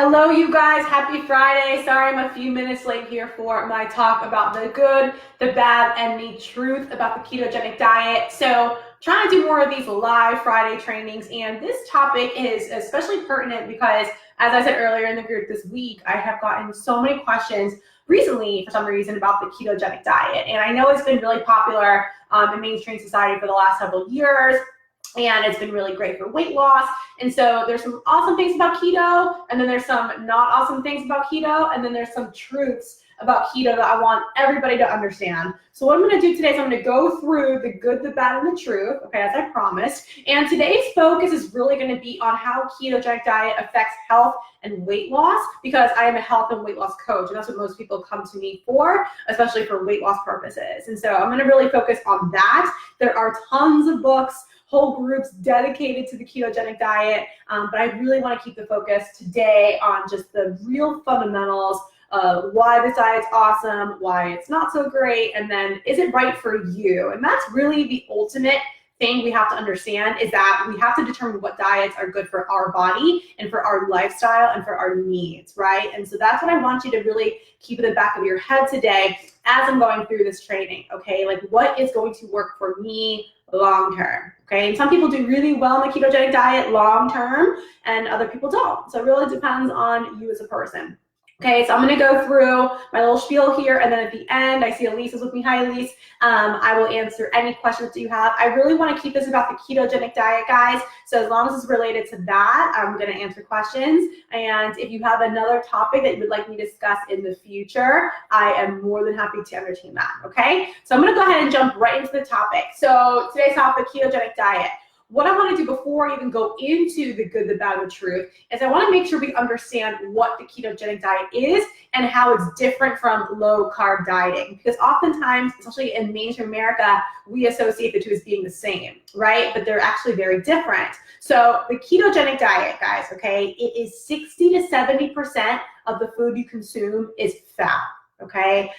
Hello, you guys. Happy Friday. Sorry I'm a few minutes late here for my talk about the good, the bad, and the truth about the ketogenic diet. So trying to do more of these live Friday trainings, and this topic is especially pertinent because, as I said earlier in the group this week, I have gotten so many questions recently for some reason about the ketogenic diet. And I know it's been really popular in mainstream society for the last several years. And it's been really great for weight loss. And so there's some awesome things about keto, and then there's some not awesome things about keto, and then there's some truths about keto that I want everybody to understand. So what I'm going to do today is I'm going to go through the good, the bad, and the truth, okay, as I promised. And today's focus is really going to be on how ketogenic diet affects health and weight loss, because I am a health and weight loss coach, and that's what most people come to me for, especially for weight loss purposes. And so I'm going to really focus on that. There are tons of books, whole groups dedicated to the ketogenic diet, but I really want to keep the focus today on just the real fundamentals of why this diet's awesome, why it's not so great, and then is it right for you? And that's really the ultimate thing we have to understand, is that we have to determine what diets are good for our body and for our lifestyle and for our needs, right? And so that's what I want you to really keep in the back of your head today as I'm going through this training, okay? Like, what is going to work for me long term, okay? And some people do really well in the ketogenic diet long term, and other people don't. So it really depends on you as a person. Okay, so I'm going to go through my little spiel here, and then at the end, I see Elise is with me. Hi, Elise. I will answer any questions that you have. I really want to keep this about the ketogenic diet, guys. So as long as it's related to that, I'm going to answer questions. And if you have another topic that you would like me to discuss in the future, I am more than happy to entertain that, okay? So I'm going to go ahead and jump right into the topic. So today's topic, ketogenic diet. What I want to do before I even go into the good, the bad, and the truth is I want to make sure we understand what the ketogenic diet is and how it's different from low-carb dieting. Because oftentimes, especially in mainstream America, we associate the two as being the same, right? But they're actually very different. So the ketogenic diet, guys, okay, it is 60 to 70% of the food you consume is fat. Okay,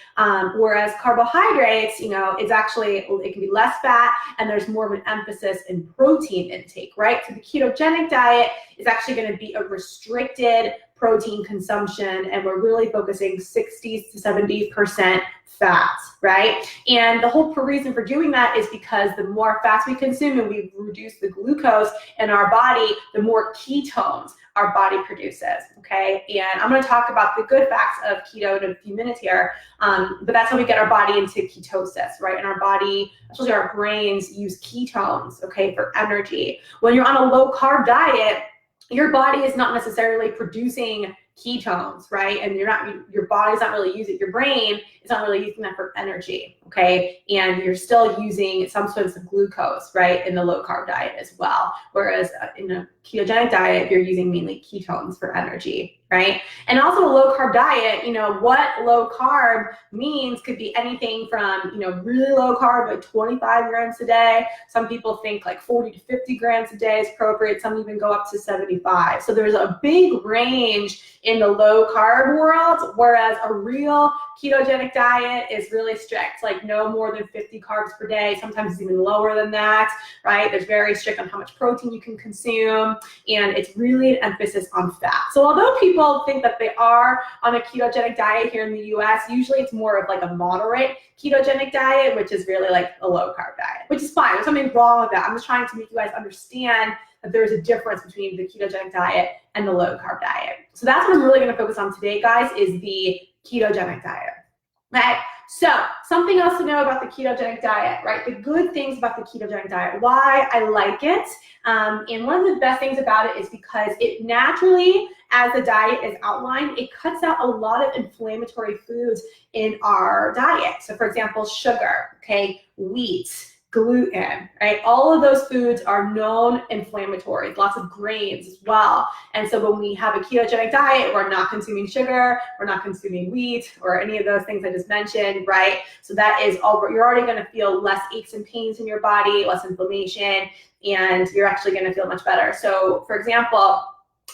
whereas carbohydrates, it's actually, it can be less fat, and there's more of an emphasis in protein intake, right? So the ketogenic diet is actually going to be a restricted protein consumption, and we're really focusing 60 to 70% fats, right? And the whole reason for doing that is because the more fats we consume and we reduce the glucose in our body, the more ketones our body produces, okay? And I'm going to talk about the good facts of keto in a few minutes here, but that's how we get our body into ketosis, right? And our body, especially our brains, use ketones, okay, for energy. When you're on a low-carb diet, your body is not necessarily producing ketones, right? And your body's not really using, your brain is not really using that for energy, okay? And you're still using some sorts of glucose, right, in the low carb diet as well. Whereas in a ketogenic diet, you're using mainly ketones for energy, right? And also a low carb diet, what low carb means could be anything from, really low carb, like 25 grams a day. Some people think like 40 to 50 grams a day is appropriate. Some even go up to 75. So there's a big range in the low carb world, whereas a real ketogenic diet is really strict, like no more than 50 carbs per day. Sometimes it's even lower than that, right? There's very strict on how much protein you can consume, and it's really an emphasis on fat. So although people think that they are on a ketogenic diet here in the US, usually it's more of like a moderate ketogenic diet, which is really like a low carb diet, which is fine. There's something wrong with that. I'm just trying to make you guys understand that there's a difference between the ketogenic diet and the low carb diet. So that's what I'm really going to focus on today, guys, is the ketogenic diet. Okay, so something else to know about the ketogenic diet, right? The good things about the ketogenic diet, why I like it. And one of the best things about it is because it naturally, as the diet is outlined, it cuts out a lot of inflammatory foods in our diet. So for example, sugar, okay, wheat, gluten, right? All of those foods are known inflammatories, lots of grains as well. And so when we have a ketogenic diet, we're not consuming sugar, we're not consuming wheat or any of those things I just mentioned, right? So that is all, you're already going to feel less aches and pains in your body, less inflammation, and you're actually going to feel much better. So for example,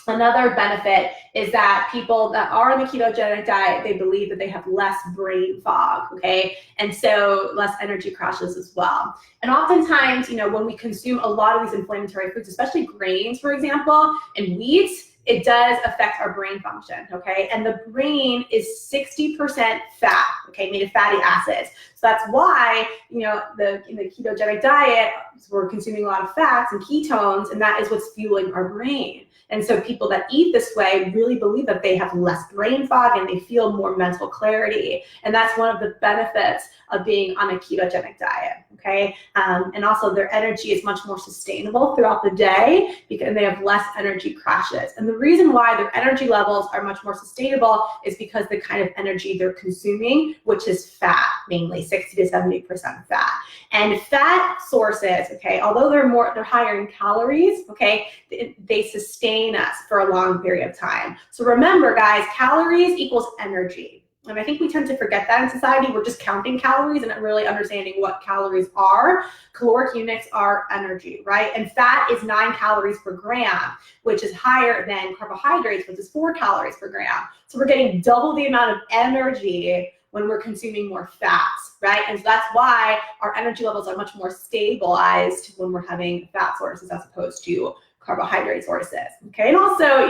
another benefit is that people that are on the ketogenic diet, they believe that they have less brain fog, okay? And so less energy crashes as well. And oftentimes, when we consume a lot of these inflammatory foods, especially grains, for example, and wheat, it does affect our brain function, okay? And the brain is 60% fat, okay, made of fatty acids. So that's why, in the ketogenic diet, we're consuming a lot of fats and ketones, and that is what's fueling our brain. And so people that eat this way really believe that they have less brain fog and they feel more mental clarity. And that's one of the benefits of being on a ketogenic diet, okay? And also their energy is much more sustainable throughout the day because they have less energy crashes. And the reason why their energy levels are much more sustainable is because the kind of energy they're consuming, which is fat, mainly 60 to 70% fat. And fat sources, okay, although they're higher in calories, okay, they sustain us for a long period of time. So remember, guys, calories equals energy. And I think we tend to forget that in society. We're just counting calories and not really understanding what calories are. Caloric units are energy, right? And fat is 9 calories per gram, which is higher than carbohydrates, which is 4 calories per gram. So we're getting double the amount of energy when we're consuming more fats, right? And so that's why our energy levels are much more stabilized when we're having fat sources as opposed to carbohydrate sources, okay? And also,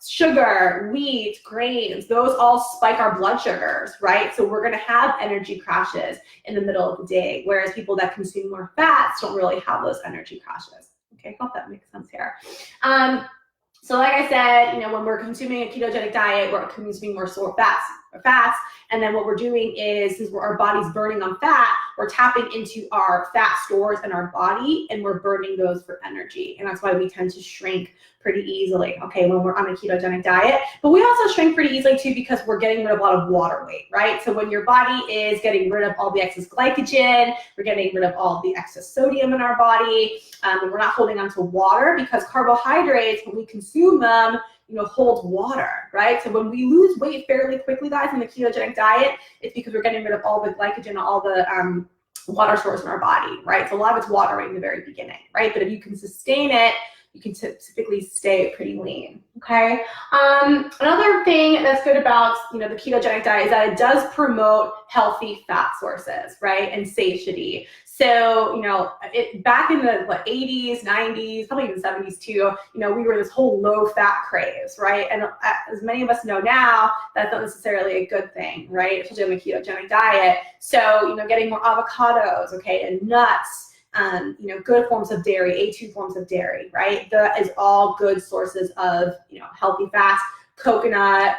sugar, wheat, grains, those all spike our blood sugars, right? So we're gonna have energy crashes in the middle of the day, whereas people that consume more fats don't really have those energy crashes. Okay, I hope that makes sense here. So like I said, when we're consuming a ketogenic diet, we're consuming more fats, and then what we're doing is, since our body's burning on fat, we're tapping into our fat stores in our body, and we're burning those for energy. And that's why we tend to shrink pretty easily, okay, when we're on a ketogenic diet. But we also shrink pretty easily too because we're getting rid of a lot of water weight, right? So when your body is getting rid of all the excess glycogen, we're getting rid of all the excess sodium in our body, and we're not holding on to water, because carbohydrates, when we consume them, hold water, right? So when we lose weight fairly quickly, guys, in the ketogenic diet, it's because we're getting rid of all the glycogen, all the water source in our body, right? So a lot of it's water weight in the very beginning, right? But if you can sustain it, you can typically stay pretty lean, okay? Another thing that's good about, the ketogenic diet is that it does promote healthy fat sources, right? And satiety. So, back in the 80s, 90s, probably even 70s too, we were this whole low fat craze, right? And as many of us know now, that's not necessarily a good thing, right? Especially on the ketogenic diet. So, getting more avocados, okay, and nuts, good forms of dairy, A2 forms of dairy, right? That is all good sources of, healthy fats. Coconut,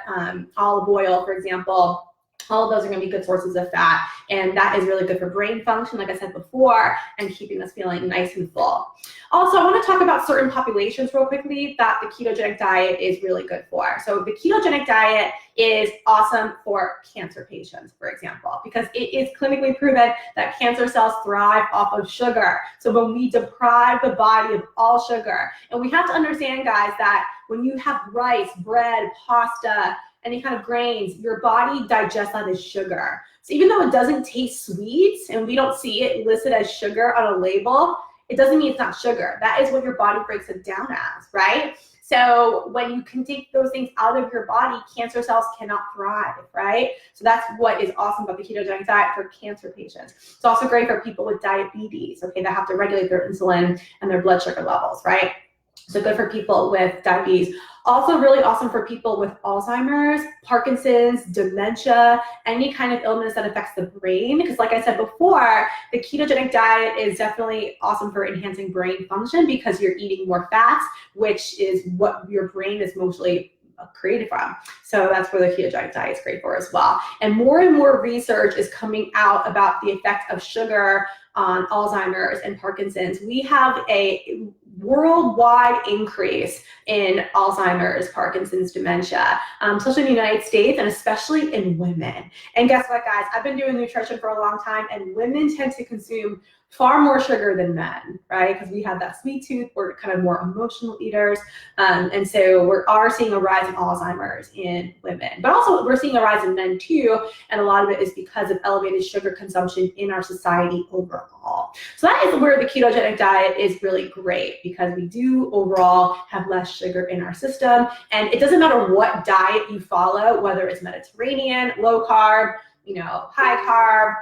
olive oil, for example. All of those are going to be good sources of fat, and that is really good for brain function, like I said before, and keeping us feeling nice and full. Also, I want to talk about certain populations real quickly that the ketogenic diet is really good for. So the ketogenic diet is awesome for cancer patients, for example, because it is clinically proven that cancer cells thrive off of sugar. So when we deprive the body of all sugar, and we have to understand, guys, that when you have rice, bread, pasta, any kind of grains, your body digests that as sugar. So even though it doesn't taste sweet and we don't see it listed as sugar on a label, it doesn't mean it's not sugar. That is what your body breaks it down as, right? So when you can take those things out of your body, cancer cells cannot thrive, right? So that's what is awesome about the ketogenic diet for cancer patients. It's also great for people with diabetes, okay, that have to regulate their insulin and their blood sugar levels, right? So good for people with diabetes. Also really awesome for people with Alzheimer's, Parkinson's, dementia, any kind of illness that affects the brain. Because like I said before, the ketogenic diet is definitely awesome for enhancing brain function because you're eating more fats, which is what your brain is mostly created from. So that's where the ketogenic diet is great for as well. And more research is coming out about the effect of sugar on Alzheimer's and Parkinson's. We have a worldwide increase in Alzheimer's, Parkinson's, dementia, especially in the United States and especially in women. And guess what, guys? I've been doing nutrition for a long time, and women tend to consume far more sugar than men, right? Because we have that sweet tooth, we're kind of more emotional eaters. And so we are seeing a rise in Alzheimer's in women, but also we're seeing a rise in men too. And a lot of it is because of elevated sugar consumption in our society overall. So that is where the ketogenic diet is really great, because we do overall have less sugar in our system. And it doesn't matter what diet you follow, whether it's Mediterranean, low carb, high carb,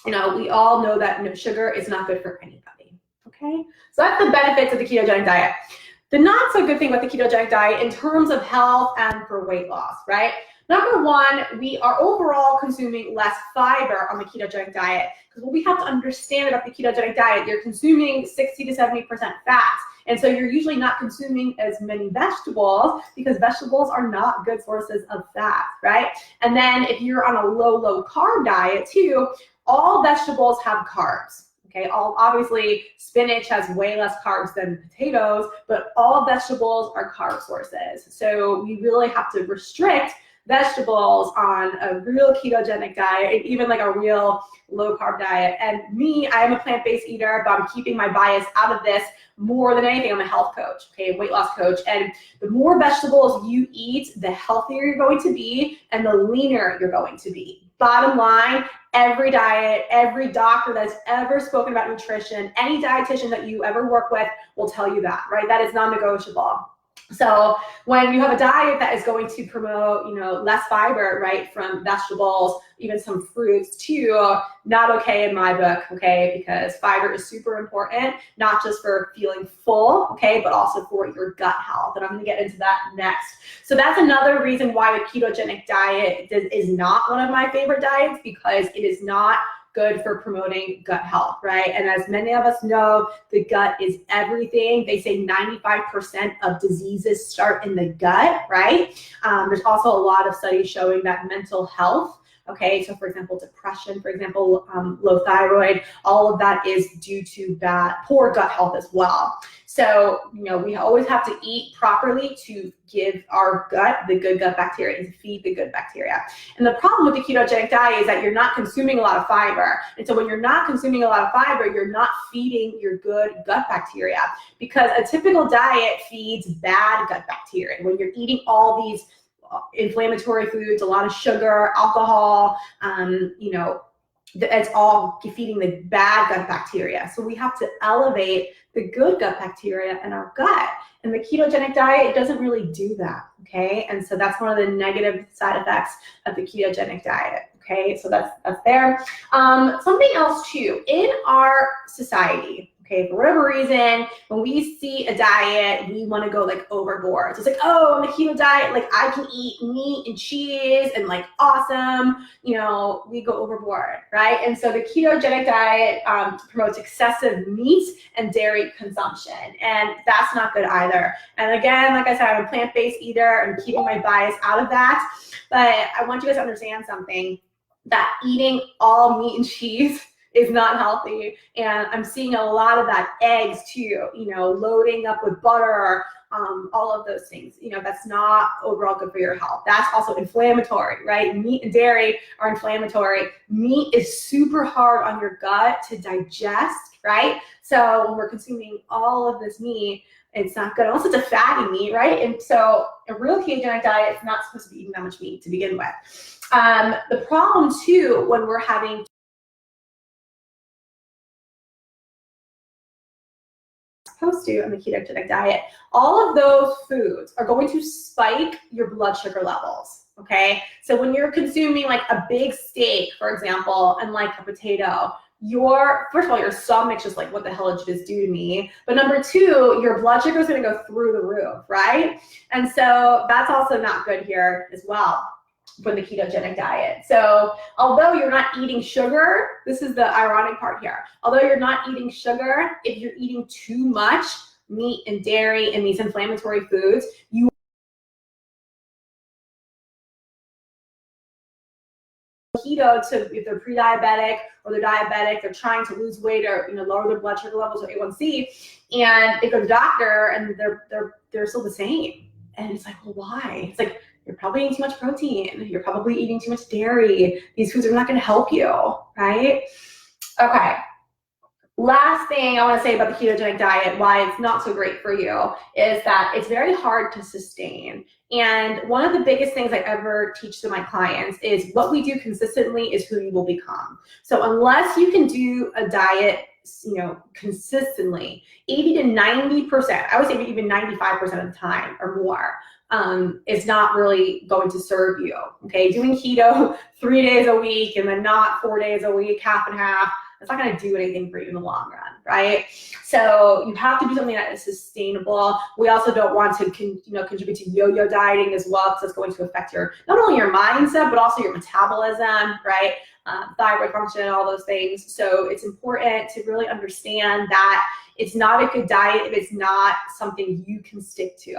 we all know that sugar is not good for anybody, okay? So that's the benefits of the ketogenic diet. The not so good thing with the ketogenic diet in terms of health and for weight loss, right? Number one, we are overall consuming less fiber on the ketogenic diet, because what we have to understand about the ketogenic diet, you're consuming 60 to 70% fats. And so you're usually not consuming as many vegetables, because vegetables are not good sources of fat, right? And then if you're on a low carb diet too, all vegetables have carbs. Okay, obviously spinach has way less carbs than potatoes, but all vegetables are carb sources. So we really have to restrict vegetables on a real ketogenic diet, and even like a real low carb diet. And me, I am a plant-based eater, but I'm keeping my bias out of this more than anything. I'm a health coach, okay, weight loss coach. And the more vegetables you eat, the healthier you're going to be and the leaner you're going to be. Bottom line, every diet, every doctor that's ever spoken about nutrition, any dietitian that you ever work with will tell you that, right? That is non-negotiable. So when you have a diet that is going to promote, less fiber, right, from vegetables, even some fruits too, not okay in my book, okay, because fiber is super important, not just for feeling full, okay, but also for your gut health. And I'm going to get into that next. So that's another reason why the ketogenic diet is not one of my favorite diets, because it is not good for promoting gut health, right? And as many of us know, the gut is everything. They say 95% of diseases start in the gut, right? There's also a lot of studies showing that mental health, okay, so for example, depression, for example, low thyroid, all of that is due to poor gut health as well. So, we always have to eat properly to give our gut the good gut bacteria and to feed the good bacteria. And the problem with the ketogenic diet is that you're not consuming a lot of fiber. And so when you're not consuming a lot of fiber, you're not feeding your good gut bacteria, because a typical diet feeds bad gut bacteria. When you're eating all these inflammatory foods, a lot of sugar, alcohol, it's all feeding the bad gut bacteria. So we have to elevate the good gut bacteria in our gut. And the ketogenic diet doesn't really do that, okay? And so that's one of the negative side effects of the ketogenic diet, okay? So that's there. Something else too, in our society, okay, for whatever reason, when we see a diet, we want to go like overboard. So it's like, oh, on the keto diet, like I can eat meat and cheese and like awesome, we go overboard, right? And so the ketogenic diet promotes excessive meat and dairy consumption, and that's not good either. And again, like I said, I'm a plant-based eater. I'm keeping my bias out of that, but I want you guys to understand something, that eating all meat and cheese is not healthy. And I'm seeing a lot of that. Eggs too, loading up with butter, all of those things, that's not overall good for your health. That's also inflammatory, right? Meat and dairy are inflammatory. Meat is super hard on your gut to digest, right? So when we're consuming all of this meat, it's not good, unless it's a fatty meat, right? And so a real ketogenic diet is not supposed to be eating that much meat to begin with. The problem too, when we're having supposed to on the ketogenic diet, all of those foods are going to spike your blood sugar levels, okay? So when you're consuming like a big steak, for example, and like a potato, first of all, your stomach's just like, what the hell did you just do to me? But number two, your blood sugar is going to go through the roof, right? And so that's also not good here as well for the ketogenic diet. So although you're not eating sugar, this is the ironic part here. Although you're not eating sugar, if you're eating too much meat and dairy and these inflammatory foods, keto to, if they're pre-diabetic or they're diabetic, they're trying to lose weight or lower their blood sugar levels or A1C, and they go to the doctor and they're still the same. And it's like, well, why? It's like, you're probably eating too much protein. You're probably eating too much dairy. These foods are not going to help you, right? Okay. Last thing I want to say about the ketogenic diet, why it's not so great for you, is that it's very hard to sustain. And one of the biggest things I ever teach to my clients is what we do consistently is who you will become. So unless you can do a diet, consistently, 80 to 90%, I would say even 95% of the time or more, is not really going to serve you, okay? Doing keto 3 days a week and then not 4 days a week, half and half, It's not going to do anything for you in the long run, right? So you have to do something that is sustainable. We also don't want to contribute to yo-yo dieting as well, because it's going to affect not only your mindset, but also your metabolism, right? Thyroid function, all those things. So it's important to really understand that it's not a good diet if it's not something you can stick to.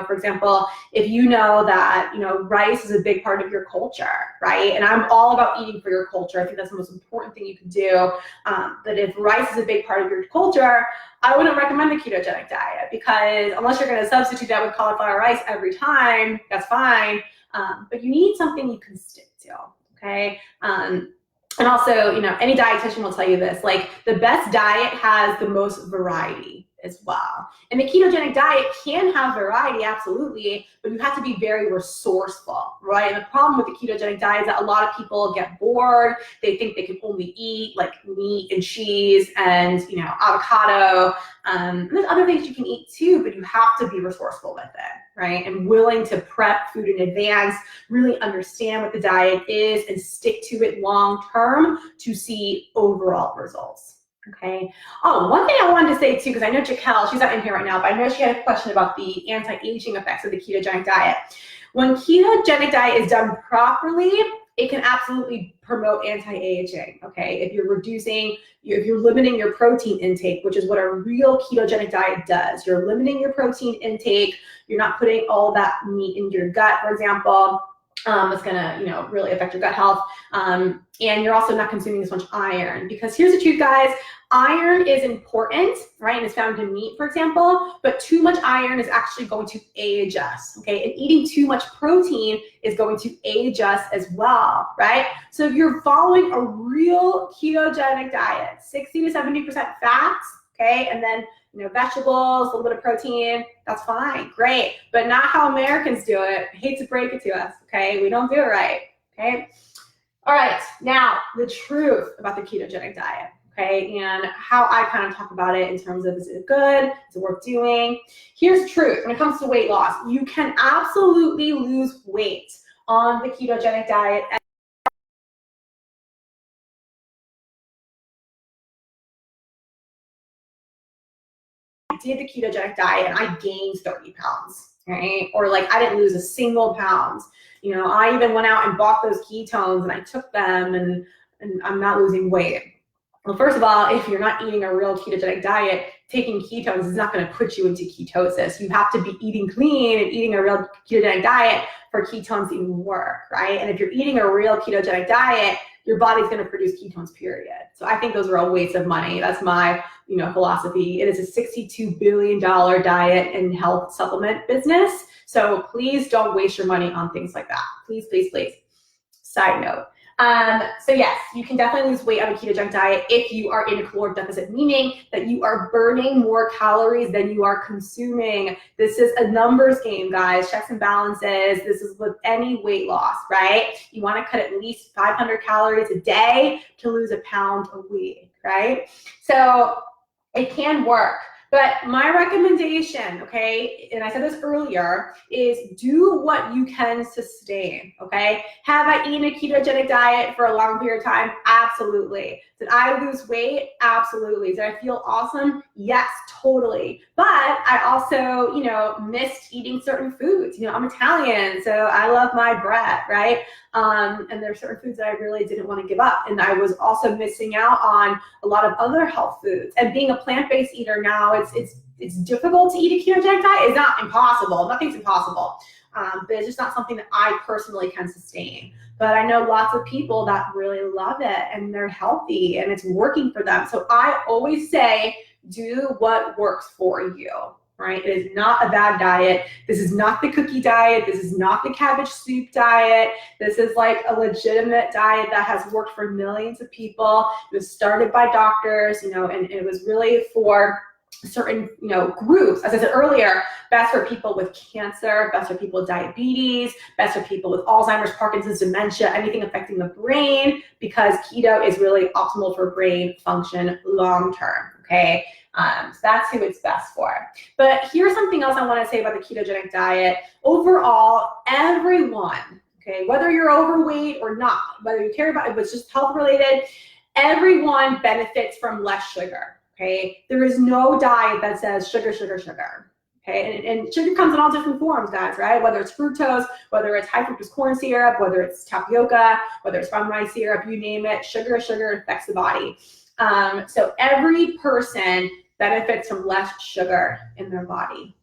For example, if you know that, rice is a big part of your culture, right? And I'm all about eating for your culture. I think that's the most important thing you can do. But if rice is a big part of your culture, I wouldn't recommend the ketogenic diet, because unless you're going to substitute that with cauliflower rice every time, that's fine. But you need something you can stick to, okay? And also, any dietitian will tell you this, like the best diet has the most variety as well. And the ketogenic diet can have variety, absolutely, but you have to be very resourceful, right? And the problem with the ketogenic diet is that a lot of people get bored. They think they can only eat like meat and cheese and, avocado. And there's other things you can eat too, but you have to be resourceful with it, right? And willing to prep food in advance, really understand what the diet is and stick to it long term to see overall results. Okay. Oh, one thing I wanted to say too, because I know Jaquel, she's not in here right now, but I know she had a question about the anti-aging effects of the ketogenic diet. When ketogenic diet is done properly, it can absolutely promote anti-aging, okay? If you're limiting your protein intake, which is what a real ketogenic diet does. You're limiting your protein intake. You're not putting all that meat in your gut, for example. It's gonna, really affect your gut health. And you're also not consuming as much iron, because here's the truth, guys. Iron is important, right? And it's found in meat, for example, but too much iron is actually going to age us, okay? And eating too much protein is going to age us as well, right? So if you're following a real ketogenic diet, 60 to 70% fats, okay? And then, vegetables, a little bit of protein, that's fine, great. But not how Americans do it. I hate to break it to us, okay? We don't do it right, okay? All right, now the truth about the ketogenic diet, okay? And how I kind of talk about it in terms of, is it good? Is it worth doing? Here's the truth. When it comes to weight loss, you can absolutely lose weight on the ketogenic diet. I did the ketogenic diet and I gained 30 pounds, right? Or like I didn't lose a single pound. I even went out and bought those ketones and I took them and I'm not losing weight. Well, first of all, if you're not eating a real ketogenic diet, taking ketones is not going to put you into ketosis. You have to be eating clean and eating a real ketogenic diet for ketones to even work, right? And if you're eating a real ketogenic diet, your body's going to produce ketones, period. So I think those are all wastes of money. That's my, philosophy. It is a $62 billion diet and health supplement business. So please don't waste your money on things like that. Please, please, please. Side note. So yes, you can definitely lose weight on a ketogenic diet if you are in a caloric deficit, meaning that you are burning more calories than you are consuming. This is a numbers game, guys, checks and balances. This is with any weight loss, right? You want to cut at least 500 calories a day to lose a pound a week, right? So it can work. But my recommendation, okay, and I said this earlier, is do what you can sustain, okay? Have I eaten a ketogenic diet for a long period of time? Absolutely. Did I lose weight? Absolutely. Did I feel awesome? Yes, totally. But I also, missed eating certain foods. I'm Italian, so I love my bread, right? And there are certain foods that I really didn't want to give up. And I was also missing out on a lot of other health foods. And being a plant-based eater now, it's difficult to eat a ketogenic diet. It's not impossible. Nothing's impossible. But it's just not something that I personally can sustain. But I know lots of people that really love it and they're healthy and it's working for them. So I always say, do what works for you, right? It is not a bad diet. This is not the cookie diet. This is not the cabbage soup diet. This is like a legitimate diet that has worked for millions of people. It was started by doctors, and it was really for certain, groups. As I said earlier, best for people with cancer, best for people with diabetes, best for people with Alzheimer's, Parkinson's, dementia, anything affecting the brain, because keto is really optimal for brain function long-term, okay? So that's who it's best for. But here's something else I want to say about the ketogenic diet. Overall, everyone, okay, whether you're overweight or not, whether you care about it, it's just health related, everyone benefits from less sugar, okay? There is no diet that says sugar, sugar, sugar. Okay, and sugar comes in all different forms, guys, right? Whether it's fructose, whether it's high fructose corn syrup, whether it's tapioca, whether it's brown rice syrup, you name it, sugar affects the body. So every person benefits from less sugar in their body.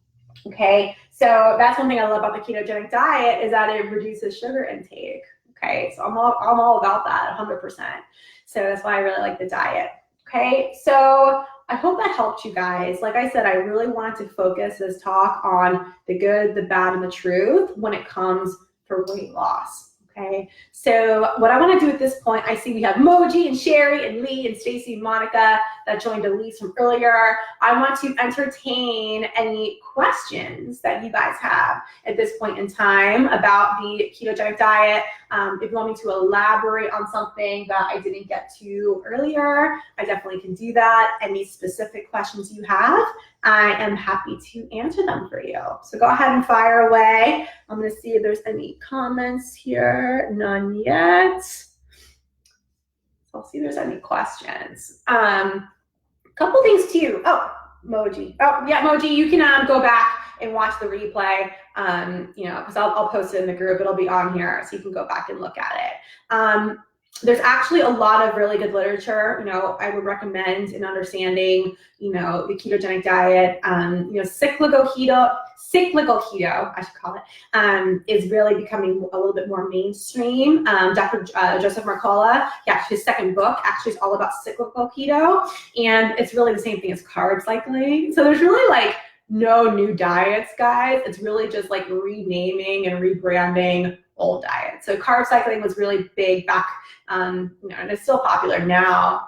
Okay, so that's one thing I love about the ketogenic diet is that it reduces sugar intake. Okay, so I'm all about that 100%. So that's why I really like the diet. Okay, so I hope that helped you guys. Like I said, I really wanted to focus this talk on the good, the bad, and the truth when it comes for weight loss. Okay, so what I want to do at this point, I see we have Moji and Sherry and Lee and Stacy and Monica that joined Elise from earlier. I want to entertain any questions that you guys have at this point in time about the ketogenic diet. If you want me to elaborate on something that I didn't get to earlier, I definitely can do that. Any specific questions you have, I am happy to answer them for you. So go ahead and fire away. I'm going to see if there's any comments here. None yet. So I'll see if there's any questions. Couple things too. Oh, Moji. Oh, yeah, Moji, you can go back and watch the replay, because I'll post it in the group. It'll be on here, so you can go back and look at it. There's actually a lot of really good literature, I would recommend in understanding, the ketogenic diet. Cyclical keto, I should call it, is really becoming a little bit more mainstream. Dr. Joseph Mercola, his second book actually is all about cyclical keto, and it's really the same thing as carb cycling. So there's really no new diets, guys. It's really just renaming and rebranding old diets. So carb cycling was really big back, and it's still popular now.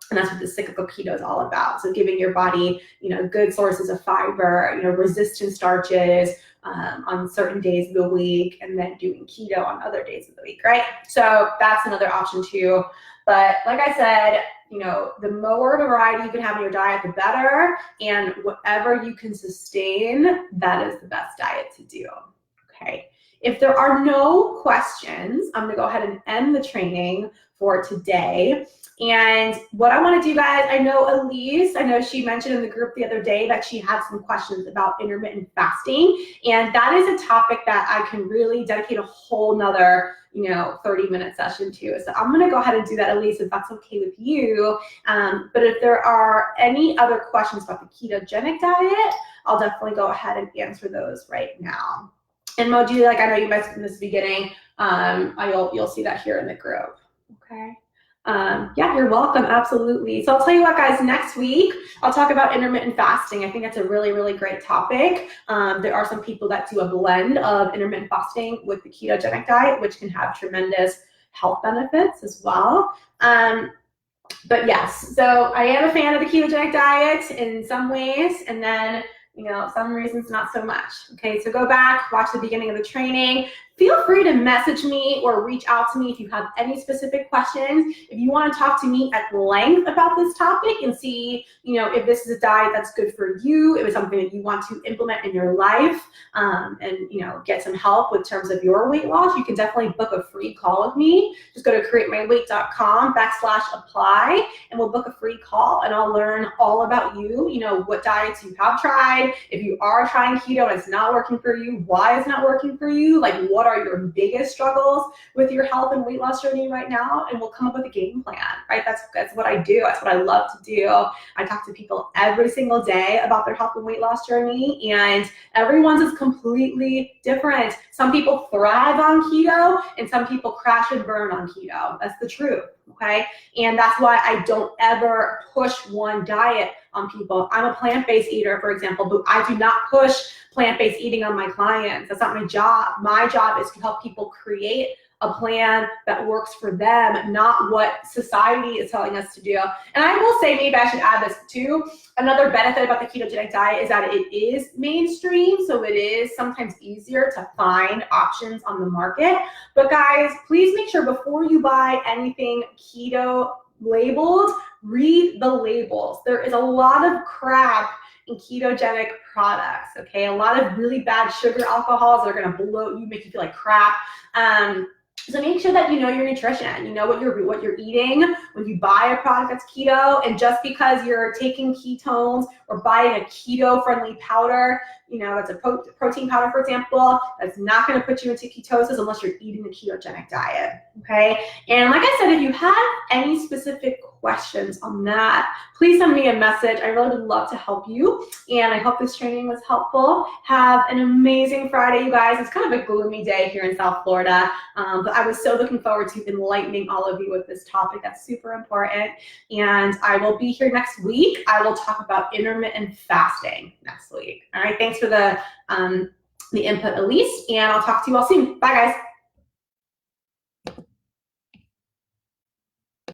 And that's what the cyclical keto is all about. So giving your body, good sources of fiber, resistant starches on certain days of the week, and then doing keto on other days of the week, right? So that's another option too. But like I said, the more variety you can have in your diet, the better. And whatever you can sustain, that is the best diet to do. Okay. If there are no questions, I'm going to go ahead and end the training for today. And what I want to do, guys, I know Elise, she mentioned in the group the other day that she had some questions about intermittent fasting. And that is a topic that I can really dedicate a whole nother 30-minute session to. So I'm going to go ahead and do that, Elise, if that's okay with you. But if there are any other questions about the ketogenic diet, I'll definitely go ahead and answer those right now. And Moji, I know you mentioned in this beginning, you'll see that here in the group. Okay. Yeah, you're welcome. Absolutely. So I'll tell you what, guys, next week, I'll talk about intermittent fasting. I think that's a really, really great topic. There are some people that do a blend of intermittent fasting with the ketogenic diet, which can have tremendous health benefits as well. But yes, so I am a fan of the ketogenic diet in some ways, and then some reasons not so much. Okay, so go back, watch the beginning of the training. Feel free to message me or reach out to me if you have any specific questions. If you want to talk to me at length about this topic and see, if this is a diet that's good for you, if it's something that you want to implement in your life, and get some help with terms of your weight loss, you can definitely book a free call with me. Just go to createmyweight.com/apply, and we'll book a free call, and I'll learn all about you, what diets you have tried, if you are trying keto and it's not working for you, why it's not working for you, what are your biggest struggles with your health and weight loss journey right now, and we'll come up with a game plan, right? That's what I do. That's what I love to do. I talk to people every single day about their health and weight loss journey, and everyone's is completely different. Some people thrive on keto, and some people crash and burn on keto. That's the truth, okay? And that's why I don't ever push one diet on people. I'm a plant-based eater, for example, but I do not push plant-based eating on my clients. That's not my job. My job is to help people create a plan that works for them, not what society is telling us to do. And I will say, maybe I should add this too. Another benefit about the ketogenic diet is that it is mainstream, so it is sometimes easier to find options on the market. But guys, please make sure before you buy anything keto labeled, read the labels. There is a lot of crap in ketogenic products, okay? A lot of really bad sugar alcohols that are gonna bloat you, make you feel like crap. So make sure that you know your nutrition, you know what you're eating when you buy a product that's keto. And just because you're taking ketones or buying a keto-friendly powder, that's a protein powder, for example, that's not going to put you into ketosis unless you're eating a ketogenic diet, okay? And like I said, if you have any specific questions on that, please send me a message. I really would love to help you, and I hope this training was helpful. Have an amazing Friday, you guys. It's kind of a gloomy day here in South Florida, but I was so looking forward to enlightening all of you with this topic. That's super important, and I will be here next week. I will talk about intermittent fasting next week. All right, thanks for the input, Elise, and I'll talk to you all soon. Bye, guys.